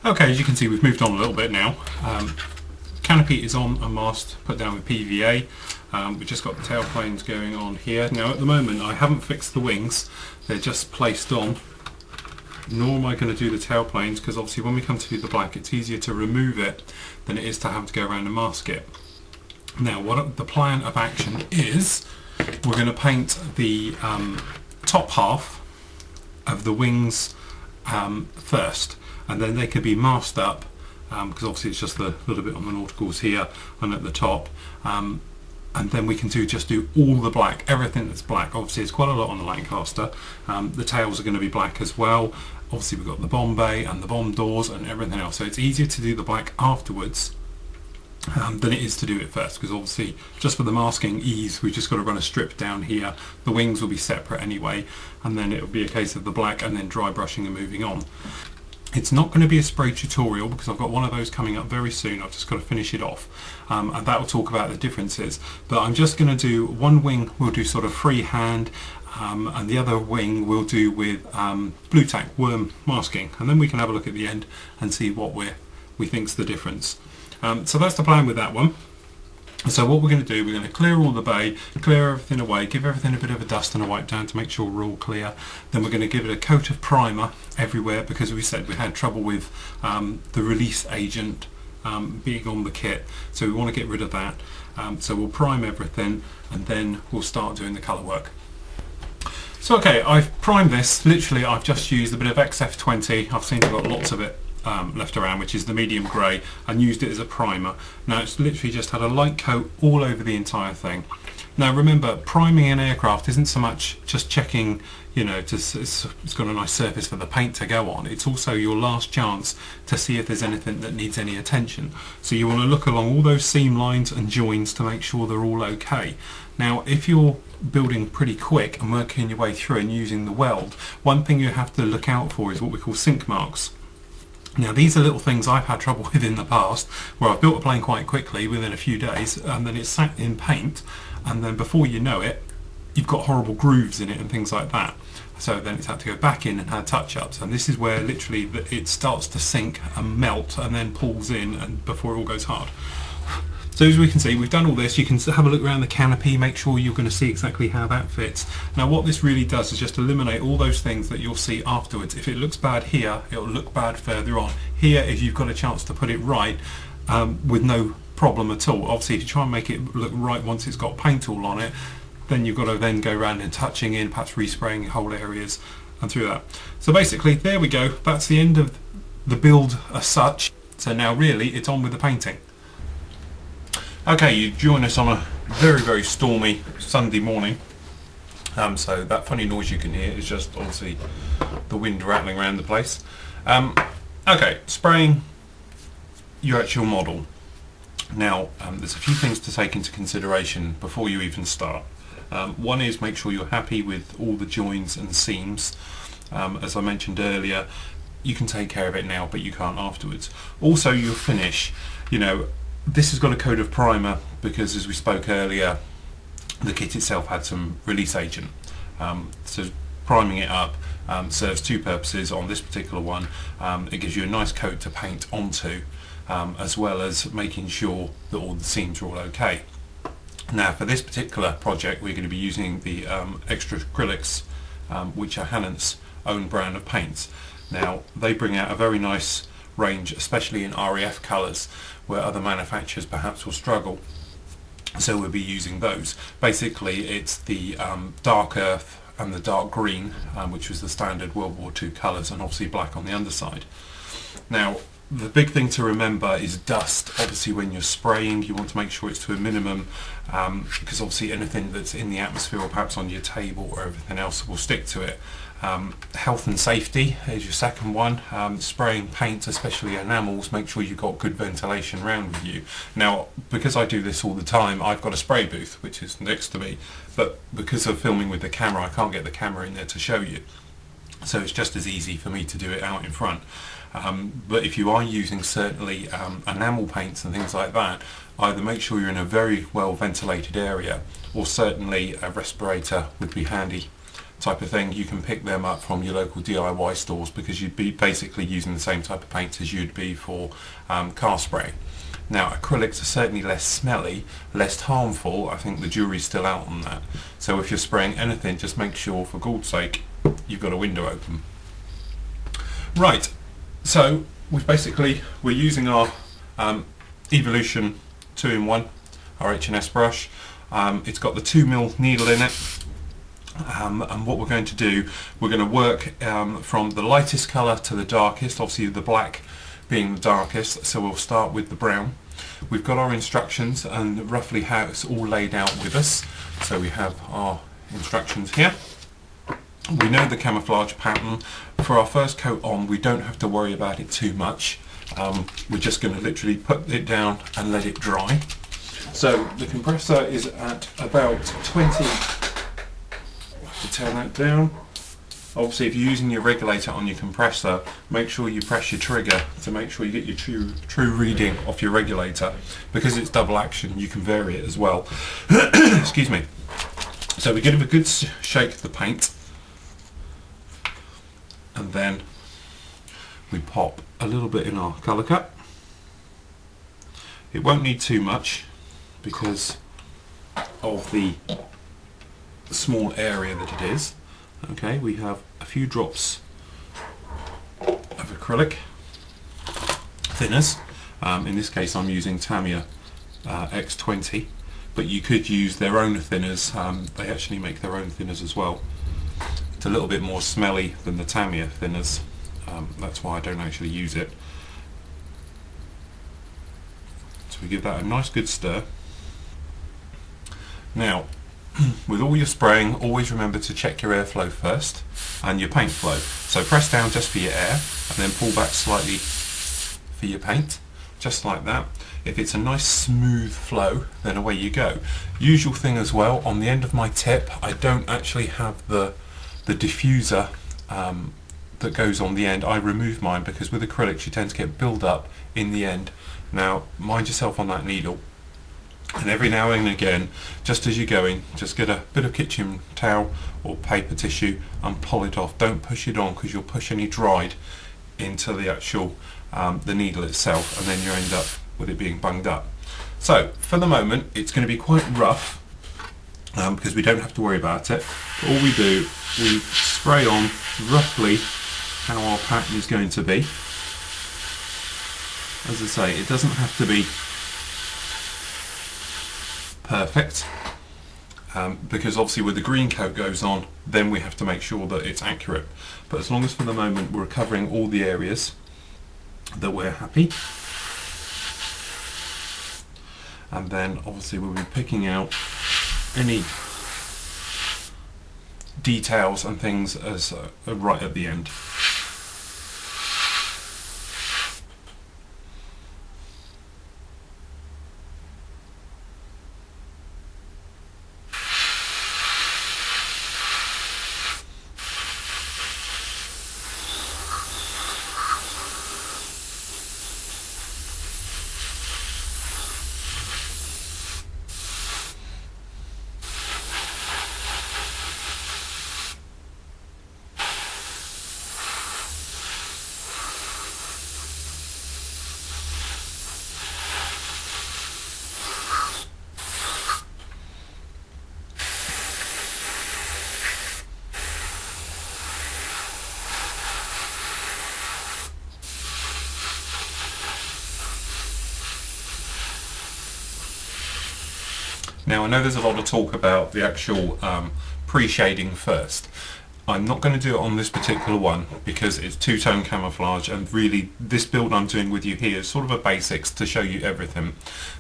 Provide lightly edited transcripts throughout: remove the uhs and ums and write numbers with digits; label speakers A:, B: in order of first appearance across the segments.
A: Okay, as you can see, we've moved on a little bit now. Canopy is on a mast put down with PVA. We've just got the tail planes going on here. Now at the moment I haven't fixed the wings, they're just placed on, nor am I going to do the tail planes, because obviously when we come to do the black it's easier to remove it than it is to have to go around and mask it. Now what the plan of action is, we're going to paint the top half of the wings first, and then they can be masked up, because obviously it's just the little bit on the nauticals here and at the top, and then we can just do all the black, everything that's black. Obviously it's quite a lot on the Lancaster. The tails are going to be black as well. Obviously we've got the bomb bay and the bomb doors and everything else, so it's easier to do the black afterwards than it is to do it first, because obviously just for the masking ease we've just got to run a strip down here. The wings will be separate anyway, and then it will be a case of the black and then dry brushing and moving on. It's not going to be a spray tutorial because I've got one of those coming up very soon. I've just got to finish it off, and that will talk about the differences. But I'm just going to do one wing, we'll do sort of freehand, and the other wing we'll do with blue tack worm masking, and then we can have a look at the end and see what we think's the difference. So that's the plan with that one. So what we're going to do, we're going to clear all the bay, clear everything away, give everything a bit of a dust and a wipe down to make sure we're all clear. Then we're going to give it a coat of primer everywhere, because we said we had trouble with the release agent being on the kit, so we want to get rid of that. So we'll prime everything and then we'll start doing the colour work. So okay, I've primed this. Literally I've just used a bit of XF20, I've seen I've got lots of it left around, which is the medium grey, and used it as a primer. Now it's literally just had a light coat all over the entire thing. Now remember, priming an aircraft isn't so much just checking, you know, it's got a nice surface for the paint to go on. It's also your last chance to see if there's anything that needs any attention. So you want to look along all those seam lines and joins to make sure they're all okay. Now if you're building pretty quick and working your way through and using the weld, one thing you have to look out for is what we call sink marks. Now these are little things I've had trouble with in the past, where I've built a plane quite quickly within a few days, and then it's sat in paint, and then before you know it you've got horrible grooves in it and things like that. So then it's had to go back in and have touch-ups, and this is where literally it starts to sink and melt and then pulls in and before it all goes hard. So as we can see, we've done all this. You can have a look around the canopy, make sure you're going to see exactly how that fits. Now what this really does is just eliminate all those things that you'll see afterwards. If it looks bad here, it'll look bad further on. Here, if you've got a chance to put it right with no problem at all. Obviously if you try and make it look right once it's got paint all on it, then you've got to then go around and touching in, perhaps respraying whole areas and through that. So basically there we go, that's the end of the build as such. So now really it's on with the painting. Okay, you join us on a very stormy Sunday morning, so that funny noise you can hear is just obviously the wind rattling around the place. Okay, spraying your actual model. Now there's a few things to take into consideration before you even start. One is make sure you're happy with all the joins and seams. As I mentioned earlier, you can take care of it now but you can't afterwards. Also your finish, you know, this has got a coat of primer because, as we spoke earlier, the kit itself had some release agent. So priming it up serves two purposes on this particular one. It gives you a nice coat to paint onto, as well as making sure that all the seams are all okay. Now for this particular project we're going to be using the extra acrylics, which are Hannant's own brand of paints. Now they bring out a very nice range, especially in RAF colours, where other manufacturers perhaps will struggle. So we'll be using those. Basically it's the dark earth and the dark green, which was the standard World War II colours, and obviously black on the underside. Now the big thing to remember is dust. Obviously when you're spraying you want to make sure it's to a minimum, because obviously anything that's in the atmosphere or perhaps on your table or everything else will stick to it. Health and safety is your second one. Spraying paints, especially enamels, make sure you've got good ventilation around with you. Now because I do this all the time, I've got a spray booth which is next to me, but because of filming with the camera I can't get the camera in there to show you, so it's just as easy for me to do it out in front. But if you are using certainly enamel paints and things like that, either make sure you're in a very well ventilated area, or certainly a respirator would be handy type of thing, you can pick them up from your local DIY stores, because you'd be basically using the same type of paint as you'd be for car spray. Now acrylics are certainly less smelly, less harmful. I think the jury's still out on that. So if you're spraying anything, just make sure, for God's sake, you've got a window open. Right, so we're using our Evolution 2-in-1, our H&S brush. It's got the 2mm needle in it. And what we're going to do, we're going to work from the lightest colour to the darkest, obviously the black being the darkest, so we'll start with the brown. We've got our instructions and roughly how it's all laid out with us. So we have our instructions here. We know the camouflage pattern. For our first coat on, we don't have to worry about it too much. We're just going to literally put it down and let it dry. So the compressor is at about 20. To turn that down. Obviously, if you're using your regulator on your compressor, make sure you press your trigger to make sure you get your true reading off your regulator. Because it's double action, you can vary it as well. Excuse me. So we give a good shake of the paint, and then we pop a little bit in our colour cup. It won't need too much because of the small area that it is. Okay, we have a few drops of acrylic thinners. In this case I'm using Tamiya X20, but you could use their own thinners. They actually make their own thinners as well. It's a little bit more smelly than the Tamiya thinners, that's why I don't actually use it. So we give that a nice good stir. Now with all your spraying, always remember to check your airflow first and your paint flow. So press down just for your air and then pull back slightly for your paint, just like that. If it's a nice smooth flow, then away you go. Usual thing as well, on the end of my tip, I don't actually have the diffuser that goes on the end. I remove mine because with acrylics you tend to get build up in the end. Now mind yourself on that needle. And every now and again, just as you're going, just get a bit of kitchen towel or paper tissue and pull it off. Don't push it on because you'll push any dried into the actual the needle itself, and then you end up with it being bunged up. So for the moment it's going to be quite rough because we don't have to worry about it. But all we do, we spray on roughly how our pattern is going to be. As I say, it doesn't have to be perfect, because obviously with the green coat goes on, then we have to make sure that it's accurate. But as long as for the moment we're covering all the areas that we're happy, and then obviously we'll be picking out any details and things as right at the end. Now I know there's a lot of talk about the actual pre-shading first. I'm not going to do it on this particular one because it's two-tone camouflage, and really this build I'm doing with you here is sort of a basics to show you everything.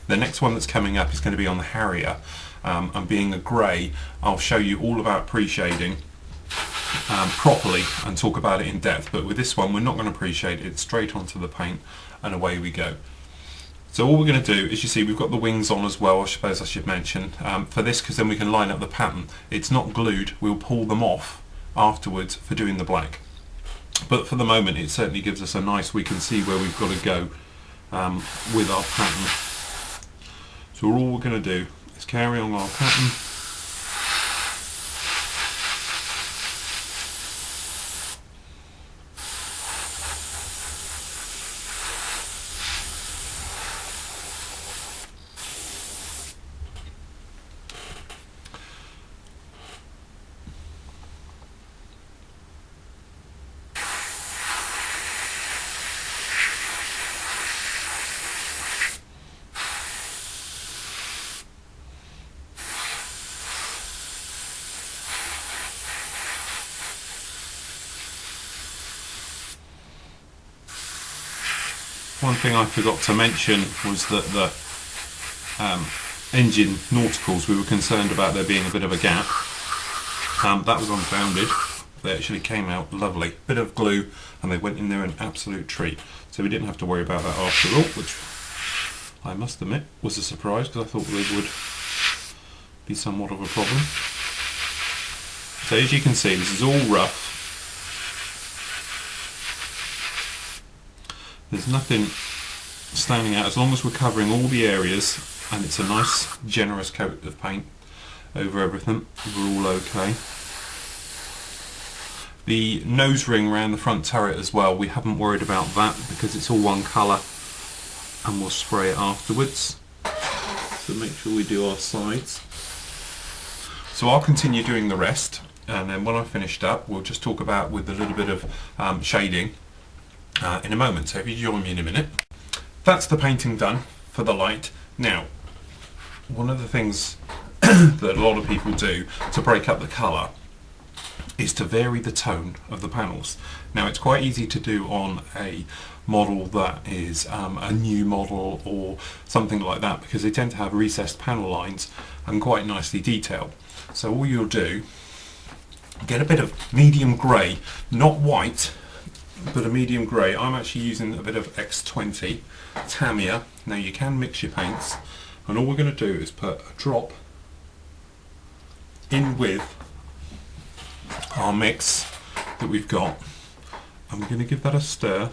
A: The next one that's coming up is going to be on the Harrier, and being a grey, I'll show you all about pre-shading properly and talk about it in depth. But with this one we're not going to pre-shade it, straight onto the paint and away we go. So all we're going to do is, you see we've got the wings on as well, I suppose I should mention, for this, because then we can line up the pattern. It's not glued, we'll pull them off afterwards for doing the black. But for the moment it certainly gives us a nice, we can see where we've got to go with our pattern. So all we're going to do is carry on our pattern. One thing I forgot to mention was that the engine nauticals, we were concerned about there being a bit of a gap. That was unfounded. They actually came out lovely. Bit of glue and they went in there an absolute treat. So we didn't have to worry about that after all, which I must admit was a surprise because I thought they would be somewhat of a problem. So as you can see, this is all rough. There's nothing standing out as long as we're covering all the areas and it's a nice generous coat of paint over everything. We're all okay. The nose ring around the front turret as well, we haven't worried about that because it's all one colour and we'll spray it afterwards. So make sure we do our sides. So I'll continue doing the rest, and then when I've finished up we'll just talk about with a little bit of shading in a moment. So if you join me in a minute. That's the painting done for the light. Now, one of the things that a lot of people do to break up the colour is to vary the tone of the panels. Now it's quite easy to do on a model that is a new model or something like that because they tend to have recessed panel lines and quite nicely detailed. So all you'll do, get a bit of medium grey, not white, but a medium grey. I'm actually using a bit of X20 Tamiya. Now you can mix your paints, and all we're going to do is put a drop in with our mix that we've got, and we're going to give that a stir.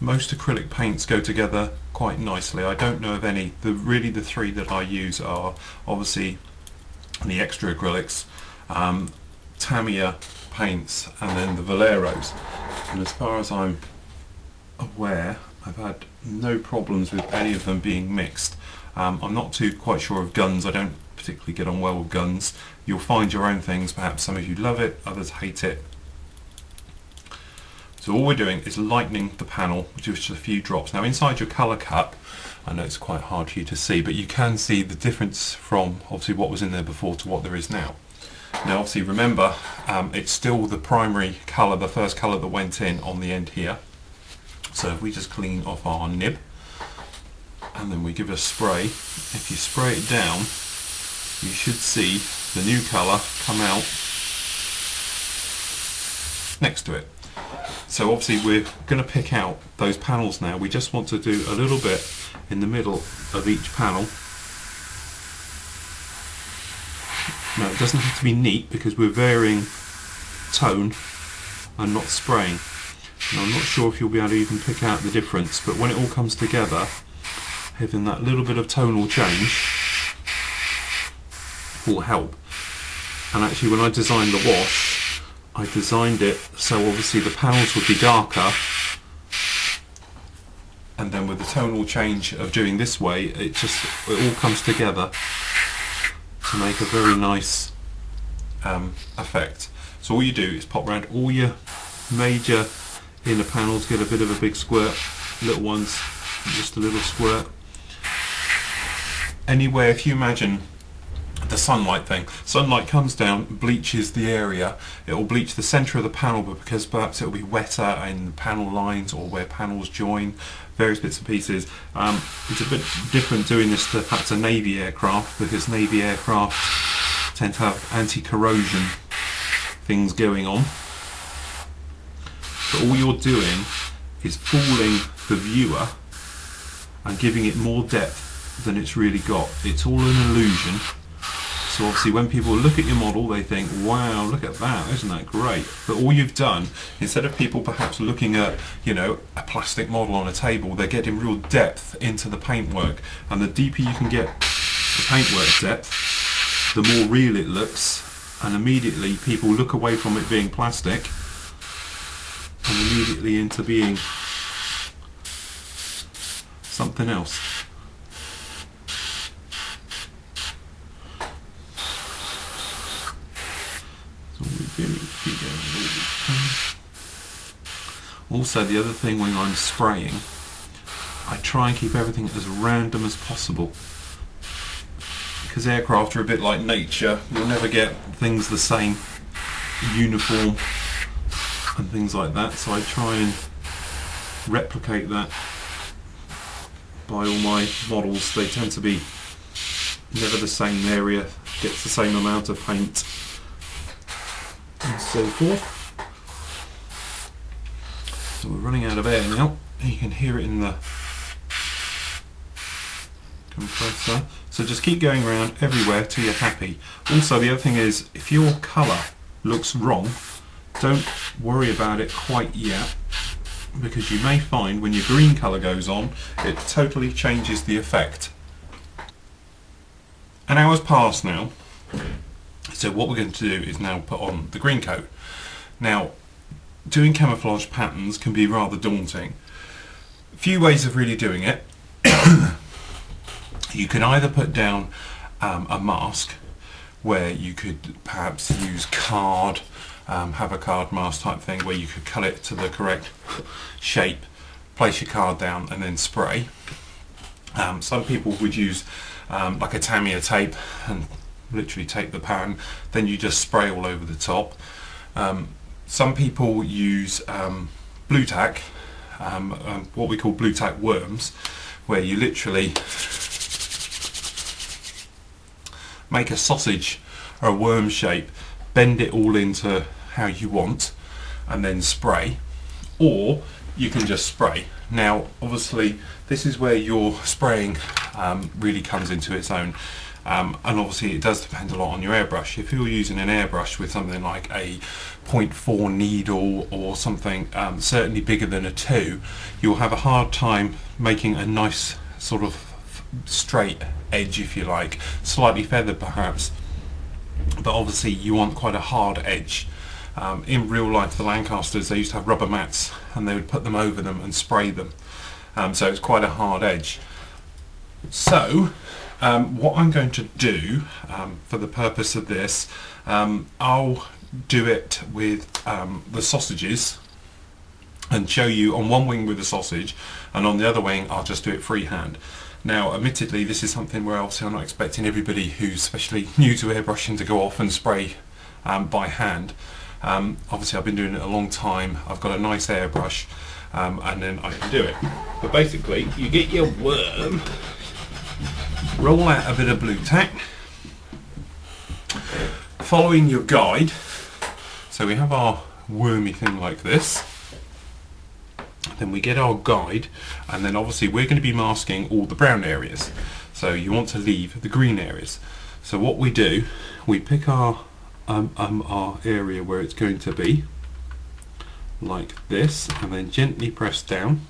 A: Most acrylic paints go together quite nicely. I don't know of any. Really the three that I use are obviously the extra acrylics, Tamiya paints, and then the Valeros. And as far as I'm aware, I've had no problems with any of them being mixed. I'm not quite sure of guns. I don't particularly get on well with guns. You'll find your own things. Perhaps some of you love it, others hate it. So all we're doing is lightening the panel with just a few drops. Now inside your colour cup, I know it's quite hard for you to see, but you can see the difference from obviously what was in there before to what there is now. Now obviously remember, it's still the primary colour, the first colour that went in on the end here. So if we just clean off our nib and then we give it a spray, if you spray it down you should see the new colour come out next to it. So obviously we're going to pick out those panels now. We just want to do a little bit in the middle of each panel. Now it doesn't have to be neat because we're varying tone and not spraying. And I'm not sure if you'll be able to even pick out the difference, but when it all comes together, having that little bit of tonal change will help. And actually when I designed the wash, I designed it so obviously the panels would be darker, and then with the tonal change of doing this way, it all comes together to make a very nice effect. So all you do is pop around all your major inner panels, get a bit of a big squirt, little ones just a little squirt. Anywhere, if you imagine the sunlight thing, sunlight comes down, bleaches the area, it will bleach the centre of the panel, but because perhaps it will be wetter in the panel lines or where panels join, various bits and pieces, it's a bit different doing this to perhaps a Navy aircraft, because Navy aircraft tend to have anti-corrosion things going on. But all you're doing is fooling the viewer and giving it more depth than it's really got. It's all an illusion. So obviously when people look at your model they think, wow, look at that, isn't that great? But all you've done, instead of people perhaps looking at, you know, a plastic model on a table, they're getting real depth into the paintwork. And the deeper you can get the paintwork depth, the more real it looks, and immediately people look away from it being plastic and immediately into being something else. Also, the other thing when I'm spraying, I try and keep everything as random as possible, because aircraft are a bit like nature. You'll never get things the same uniform and things like that, so I try and replicate that by all my models. They tend to be never the same area, gets the same amount of paint and so forth. So we're running out of air now, you can hear it in the compressor. So just keep going around everywhere till you're happy. Also, the other thing is, if your colour looks wrong, don't worry about it quite yet, because you may find when your green colour goes on, it totally changes the effect. An hour's passed now, so what we're going to do is now put on the green coat. Now, doing camouflage patterns can be rather daunting. A few ways of really doing it. You can either put down a mask, where you could perhaps use card, have a card mask type thing where you could cut it to the correct shape, place your card down and then spray. Some people would use like a Tamiya tape and literally tape the pattern, then you just spray all over the top. Some people use blue tack, what we call blue tack worms, where you literally make a sausage or a worm shape, bend it all into how you want and then spray, or you can just spray. Now obviously this is where your spraying really comes into its own, and obviously it does depend a lot on your airbrush. If you're using an airbrush with something like a 0.4 needle or something certainly bigger than a 2, you'll have a hard time making a nice sort of straight edge, if you like, slightly feathered perhaps, but obviously you want quite a hard edge. In real life, the Lancasters, they used to have rubber mats and they would put them over them and spray them, so it's quite a hard edge. So what I'm going to do for the purpose of this, I'll do it with the sausages and show you on one wing with the sausage, and on the other wing I'll just do it freehand. Now admittedly this is something where obviously I'm not expecting everybody who's especially new to airbrushing to go off and spray by hand. Obviously I've been doing it a long time, I've got a nice airbrush, and then I can do it. But basically you get your worm, roll out a bit of blue tack, following your guide. So we have our wormy thing like this, then we get our guide, and then obviously we're going to be masking all the brown areas, so you want to leave the green areas. So what we do, we pick our area where it's going to be like this, and then gently press down,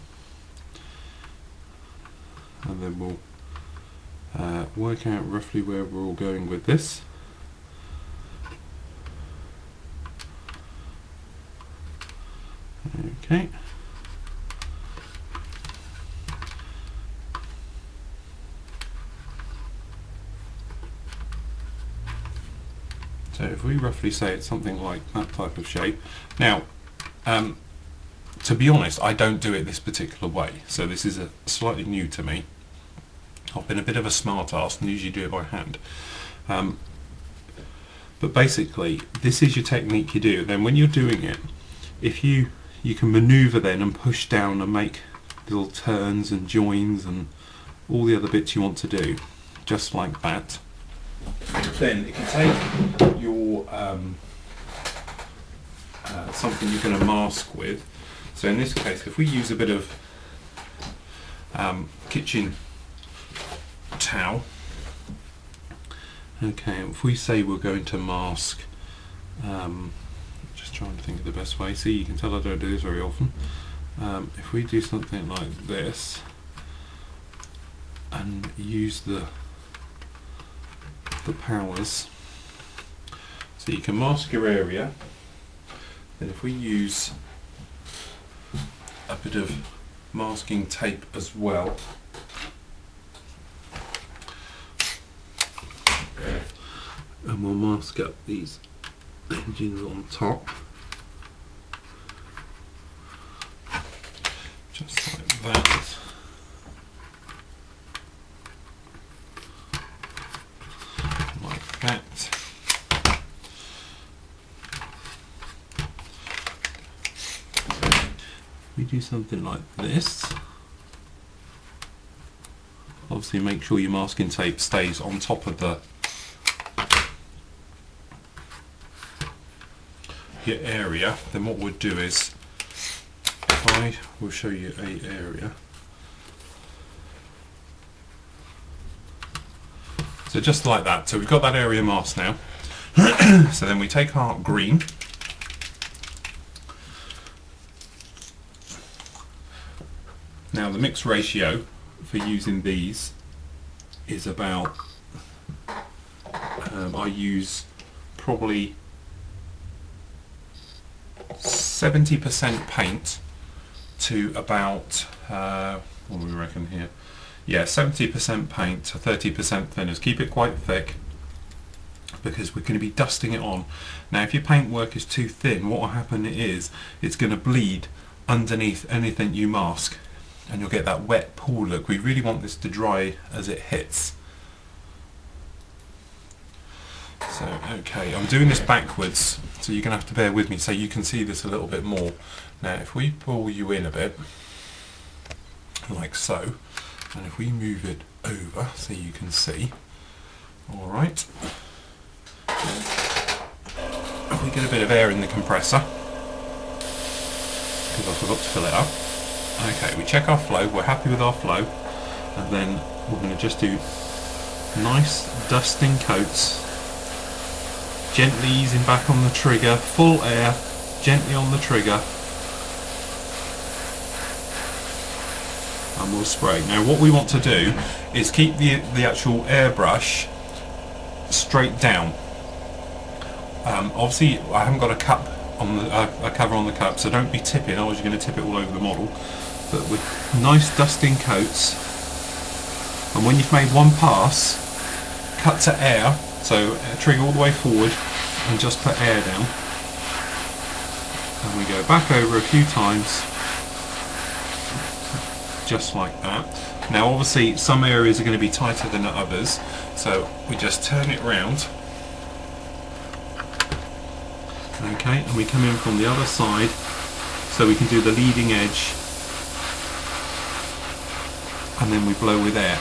A: and then we'll work out roughly where we're all going with this. Okay. So if we roughly say it's something like that type of shape. Now, to be honest, I don't do it this particular way, so this is slightly new to me. I've been a bit of a smart ass and usually do it by hand. But basically, this is your technique you do. Then when you're doing it, if you can maneuver then and push down and make little turns and joins and all the other bits you want to do, just like that. Then if you take your something you're going to mask with, so in this case if we use a bit of kitchen towel, okay, if we say we're going to mask, just trying to think of the best way, see, you can tell I don't do this very often. If we do something like this and use the powers, so you can mask your area, then if we use a bit of masking tape as well, and we'll mask up these engines on top, just like that. Like that. do something like this. Obviously make sure your masking tape stays on top of your area. Then what we'll do is, I will show you a area. So just like that. So we've got that area masked now. So then we take our green. Now the mix ratio for using these is about, I use probably 70% paint to about, what do we reckon here? Yeah, 70% paint to 30% thinners. Keep it quite thick because we're going to be dusting it on. Now if your paint work is too thin, what will happen is it's going to bleed underneath anything you mask and you'll get that wet pool look. We really want this to dry as it hits. So okay, I'm doing this backwards, so you're going to have to bear with me so you can see this a little bit more. Now if we pull you in a bit, like so, and if we move it over so you can see, alright, we get a bit of air in the compressor, because I forgot to fill it up. Okay, we check our flow, we're happy with our flow, and then we're going to just do nice dusting coats, gently easing back on the trigger, full air, gently on the trigger, and we'll spray. Now what we want to do is keep the actual airbrush straight down. Obviously I haven't got a cup on a cover on the cup, so don't be tipping, otherwise you're going to tip it all over the model. But with nice dusting coats, and when you've made one pass, cut to air, so trigger all the way forward and just put air down, and we go back over a few times just like that. Now obviously some areas are going to be tighter than others, so we just turn it round, okay, and we come in from the other side so we can do the leading edge, and then we blow with air.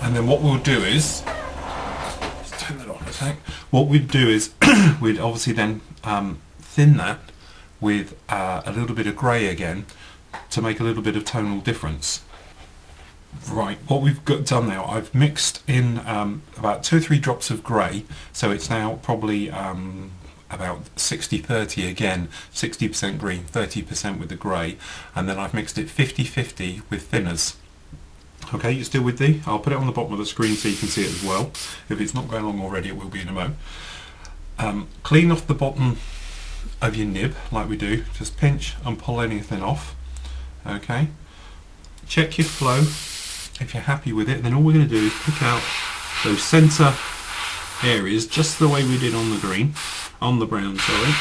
A: And then what we'll do is, let's turn that on a sec. What we'd do is we'd obviously then thin that with a little bit of grey again to make a little bit of tonal difference. Right, what we've got done now, I've mixed in about 2 or 3 drops of grey, so it's now probably about 60-30 again, 60% green, 30% with the grey, and then I've mixed it 50-50 with thinners. Okay, you still with me? I'll put it on the bottom of the screen so you can see it as well. If it's not going along already, it will be in a moment. Clean off the bottom of your nib like we do, just pinch and pull anything off. Okay, check your flow. If you're happy with it, then all we're going to do is pick out those centre areas just the way we did on the green, on the brown, sorry.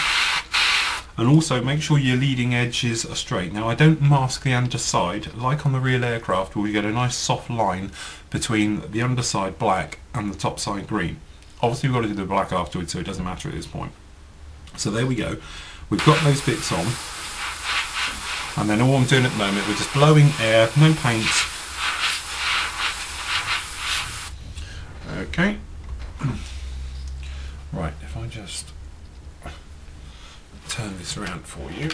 A: And also make sure your leading edges are straight. Now I don't mask the underside like on the real aircraft where we get a nice soft line between the underside black and the top side green. Obviously we've got to do the black afterwards, so it doesn't matter at this point. So there we go, we've got those bits on, and then all I'm doing at the moment, we're just blowing air, no paint. Okay, right, if I just turn this around for you.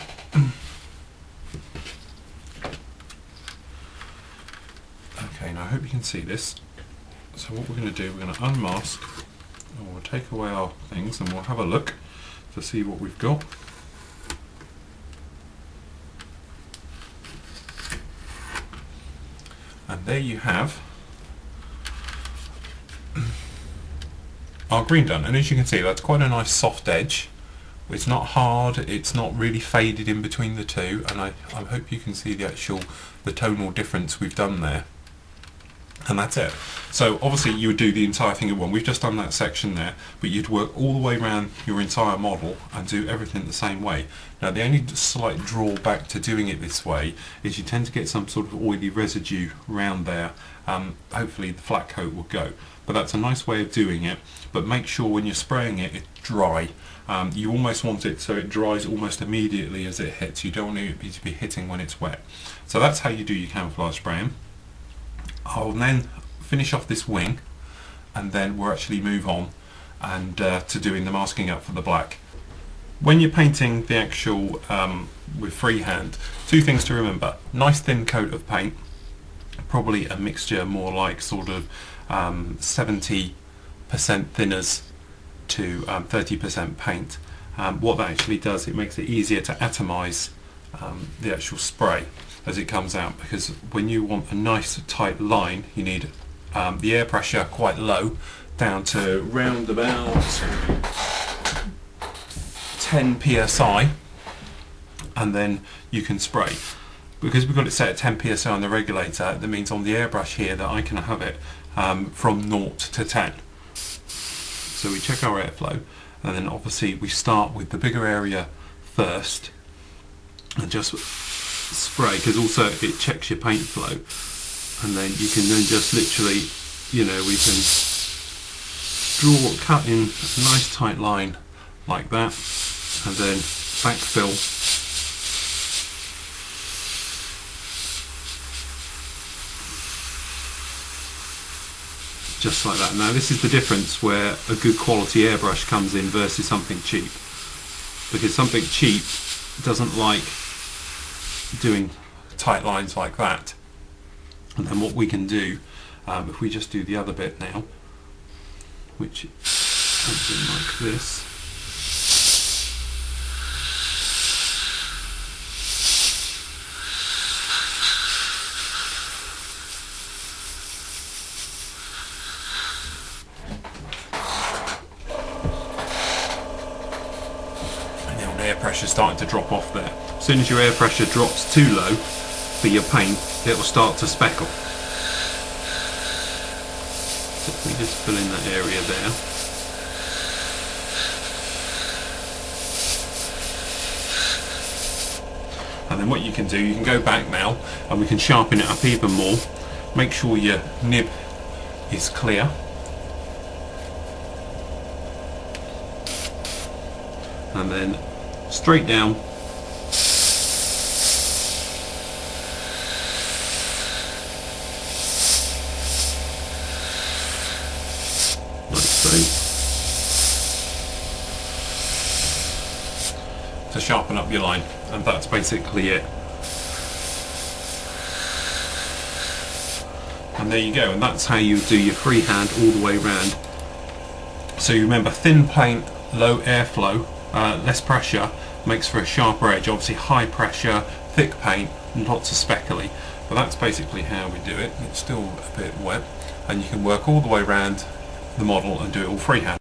A: Okay, now I hope you can see this. So what we're going to do, we're going to unmask, and we'll take away our things and we'll have a look to see what we've got. And there you have our green done, and as you can see that's quite a nice soft edge. It's not hard, it's not really faded in between the two, and I hope you can see the tonal difference we've done there. and that's it. So obviously you would do the entire thing at one. We've just done that section there, but you'd work all the way around your entire model and do everything the same way. Now the only slight drawback to doing it this way is you tend to get some sort of oily residue around there. Hopefully the flat coat will go, but that's a nice way of doing it. But make sure when you're spraying it, it's dry. You almost want it so it dries almost immediately as it hits. You don't want it to be hitting when it's wet. So that's how you do your camouflage spraying. I'll then finish off this wing, and then we'll actually move on and to doing the masking up for the black. When you're painting the actual with freehand, two things to remember: nice thin coat of paint, probably a mixture more like sort of 70% thinners to 30% paint. What that actually does, it makes it easier to atomize the actual spray as it comes out, because when you want a nice tight line, you need the air pressure quite low, down to round about 10 psi, and then you can spray. Because we've got it set at 10 psi on the regulator, that means on the airbrush here that I can have it from 0 to 10. So we check our airflow, and then obviously we start with the bigger area first and just spray, because also it checks your paint flow, and then you can then just literally, you know, we can cut in a nice tight line like that, and then backfill just like that. Now this is the difference where a good quality airbrush comes in versus something cheap, because something cheap doesn't like doing tight lines like that. And then what we can do, if we just do the other bit now, which comes in like this, and the old air pressure is starting to drop off there. As soon as your air pressure drops too low for your paint, it will start to speckle. So if we just fill in that area there. And then what you can do, you can go back now and we can sharpen it up even more. Make sure your nib is clear. And then straight down. To sharpen up your line, and that's basically it. And there you go, and that's how you do your freehand all the way around. So you remember, thin paint, low airflow, less pressure makes for a sharper edge. Obviously high pressure, thick paint, lots of speckly, but that's basically how we do it. It's still a bit wet, and you can work all the way around the model and do it all freehand.